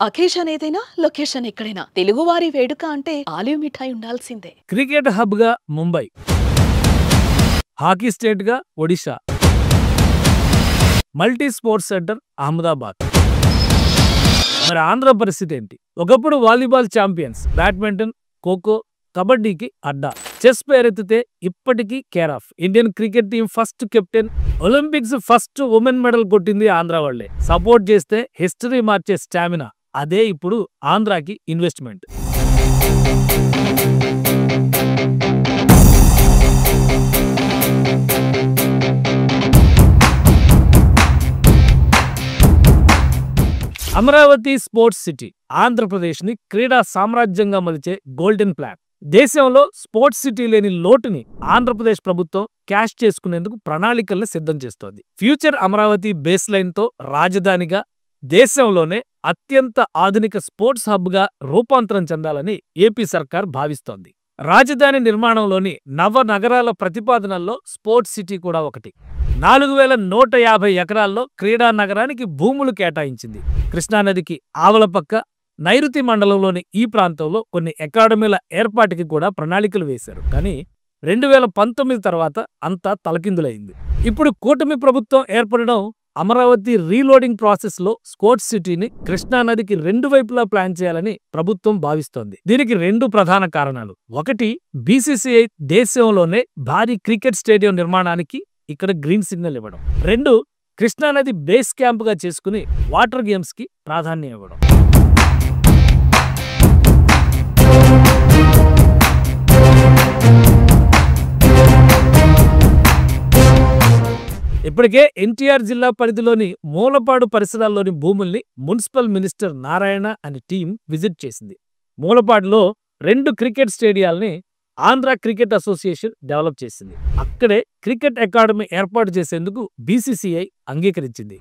Occasion ఏదైనా location ఎక్కడైనా తెలుగువారి వేడుక అంటే ఆలివ్ మిఠాయి ఉండాల్సిందే. క్రికెట్ హబ్ గా ముంబై, హాకీ స్టేట్ గా Odisha, multi sports centre Ahmedabad. మరి ఆంధ్ర పరిస్థితి ఏంటి? ఒకప్పుడు వాలీబాల్ ఛాంపియన్స్, బ్యాడ్మింటన్, ఖోఖో, కబడ్డీకి అడ్డా. చెస్ పేరెత్తితే ఇప్పటికీ care of. Indian cricket team first captain, Olympics first women medal కొట్టింది ఆంధ్ర వాళ్లే. సపోర్ట్ చేస్తే హిస్టరీ మార్చే స్టామినా, అదే ఇప్పుడు ఆంధ్రాకి investment. Amaravati sports city Andhra Pradesh ని క్రీడా సామ్రాజ్యంగా మలిచే గోల్డెన్ ప్లాన్. దేశంలో స్పోర్ట్స్ సిటీ లేని లోటుని ఆంధ్రప్రదేశ్ ప్రభుత్వం క్యాష్ చేసుకునేందుకు ప్రణాళికల్ని సిద్ధం చేస్తోంది. ఫ్యూచర్ అమరావతి బేస్ లైన్ తో రాజధానిగా దేశంలోనే అత్యంత ఆధునిక స్పోర్ట్స్ హబ్ గా రూపాంతరం చెందాలని ఏపీ సర్కార్ భావిస్తోంది. రాజధాని నిర్మాణంలోని నవ నగరాల ప్రతిపాదనల్లో స్పోర్ట్స్ సిటీ కూడా ఒకటి. 4150 ఎకరాల్లో క్రీడా నగరానికి భూములు కేటాయించింది. కృష్ణానదికి ఆవలపక్క నైరుతి మండలంలోని ఈ ప్రాంతంలో కొన్ని అకాడమీల ఏర్పాటుకి కూడా ప్రణాళికలు వేశారు. కానీ 2019 తర్వాత అంతా తలకిందులైంది. ఇప్పుడు కూటమి ప్రభుత్వం ఏర్పడడం అమరావతి రీలోడింగ్ ప్రాసెస్ లో స్పోర్ట్స్ సిటీని కృష్ణానదికి 2 వైపులా ప్లాన్ చేయాలని ప్రభుత్వం భావిస్తోంది. దీనికి 2 ప్రధాన కారణాలు. ఒకటి, బీసీసీఐ దేశంలోనే భారీ క్రికెట్ స్టేడియం నిర్మాణానికి ఇక్కడ గ్రీన్ సిగ్నల్ ఇవ్వడం. 2, కృష్ణానది బేస్ క్యాంప్ గా చేసుకుని వాటర్ గేమ్స్ కి ప్రాధాన్యం ఇవ్వడం. ఇప్పటికే ఎన్టీఆర్ జిల్లా పరిధిలోని మూలపాడు పరిసరాల్లోని భూముల్ని మున్సిపల్ మినిస్టర్ నారాయణ అనే టీం విజిట్ చేసింది. మూలపాడులో 2 క్రికెట్ స్టేడియాల్ని ఆంధ్ర క్రికెట్ అసోసియేషన్ డెవలప్ చేసింది. అక్కడే క్రికెట్ అకాడమీ ఏర్పాటు చేసేందుకు బీసీసీఐ అంగీకరించింది.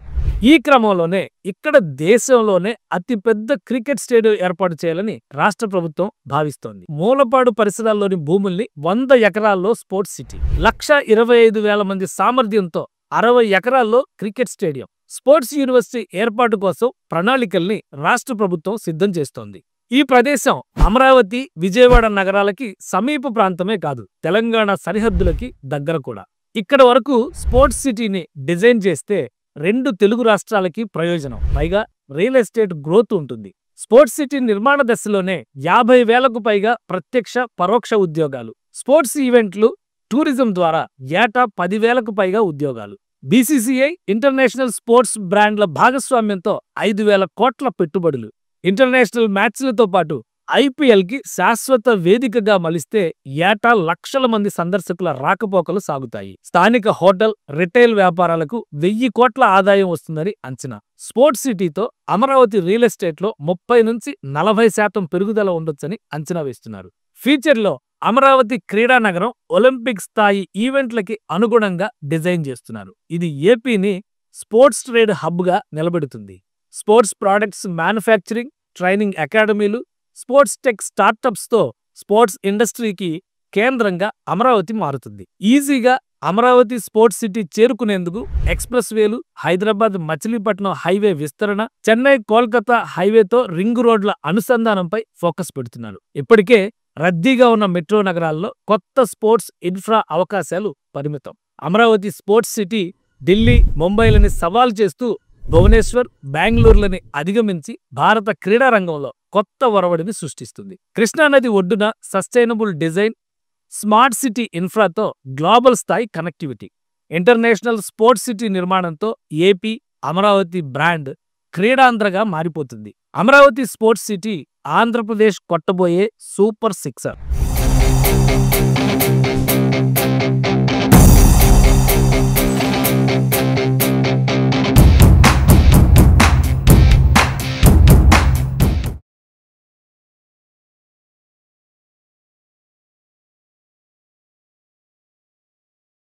ఈ క్రమంలోనే ఇక్కడ దేశంలోనే అతిపెద్ద క్రికెట్ స్టేడియం ఏర్పాటు చేయాలని రాష్ట్ర ప్రభుత్వం భావిస్తోంది. మూలపాడు పరిసరాల్లోని భూముల్ని 100 ఎకరాల్లో స్పోర్ట్స్ సిటీ, 1,25,000 మంది సామర్థ్యంతో 60 ఎకరాల్లో క్రికెట్ స్టేడియం, స్పోర్ట్స్ యూనివర్సిటీ ఏర్పాటు కోసం ప్రణాళికల్ని రాష్ట్ర ప్రభుత్వం సిద్ధం చేస్తోంది. ఈ ప్రదేశం అమరావతి, విజయవాడ నగరాలకి సమీప ప్రాంతమే కాదు, తెలంగాణ సరిహద్దులకి దగ్గర కూడా. ఇక్కడ వరకు స్పోర్ట్స్ సిటీని డిజైన్ చేస్తే 2 తెలుగు రాష్ట్రాలకి ప్రయోజనం. పైగా రియల్ ఎస్టేట్ గ్రోత్ ఉంటుంది. స్పోర్ట్స్ సిటీ నిర్మాణ దశలోనే 50,000కు పైగా ప్రత్యక్ష, పరోక్ష ఉద్యోగాలు, స్పోర్ట్స్ ఈవెంట్లు, టూరిజం ద్వారా ఏటా 10,000కు పైగా ఉద్యోగాలు. బీసీసీఐ ఇంటర్నేషనల్ స్పోర్ట్స్ బ్రాండ్ల భాగస్వామ్యంతో 5,000 కోట్ల పెట్టుబడులు. ఇంటర్నేషనల్ మ్యాచ్లతో పాటు ఐపీఎల్ కి శాశ్వత వేదికగా మలిస్తే ఏటా లక్షల మంది సందర్శకుల రాకపోకలు సాగుతాయి. స్థానిక హోటల్, రిటైల్ వ్యాపారాలకు 1,000 కోట్ల ఆదాయం వస్తుందని అంచనా. స్పోర్ట్స్ సిటీతో అమరావతి రియల్ ఎస్టేట్ లో 30 నుంచి 40% పెరుగుదల ఉండొచ్చని అంచనా వేస్తున్నారు. ఫ్యూచర్లో అమరావతి క్రీడా నగరం ఒలింపిక్ స్థాయి ఈవెంట్లకి అనుగుణంగా డిజైన్ చేస్తున్నారు. ఇది ఏపీని స్పోర్ట్స్ ట్రేడ్ హబ్ గా నిలబెడుతుంది. స్పోర్ట్స్ ప్రాడక్ట్స్ మ్యానుఫ్యాక్చరింగ్, ట్రైనింగ్ అకాడమీలు, స్పోర్ట్స్ టెక్ స్టార్టప్స్ తో స్పోర్ట్స్ ఇండస్ట్రీకి కేంద్రంగా అమరావతి మారుతుంది. ఈజీగా అమరావతి స్పోర్ట్స్ సిటీ చేరుకునేందుకు ఎక్స్ప్రెస్ వేలు, హైదరాబాద్ మచిలీపట్నం హైవే విస్తరణ, చెన్నై కోల్కతా హైవేతో రింగ్ రోడ్ల అనుసంధానంపై ఫోకస్ పెడుతున్నారు. ఇప్పటికే రద్దీగా ఉన్న మెట్రో నగరాల్లో కొత్త స్పోర్ట్స్ ఇన్ఫ్రా అవకాశాలు పరిమితం. అమరావతి స్పోర్ట్స్ సిటీ ఢిల్లీ, ముంబైలని సవాల్ చేస్తూ భువనేశ్వర్, బెంగళూరులని అధిగమించి భారత క్రీడా రంగంలో కొత్త ఒరవడిని సృష్టిస్తుంది. కృష్ణానది ఒడ్డున సస్టైనబుల్ డిజైన్, స్మార్ట్ సిటీ ఇన్ఫ్రాతో గ్లోబల్ స్థాయి కనెక్టివిటీ, ఇంటర్నేషనల్ స్పోర్ట్స్ సిటీ నిర్మాణంతో ఏపీ అమరావతి బ్రాండ్ క్రీడాంధ్రగా మారిపోతుంది. అమరావతి స్పోర్ట్స్ సిటీ ఆంధ్రప్రదేశ్ కొట్టబోయే సూపర్ సిక్సర్.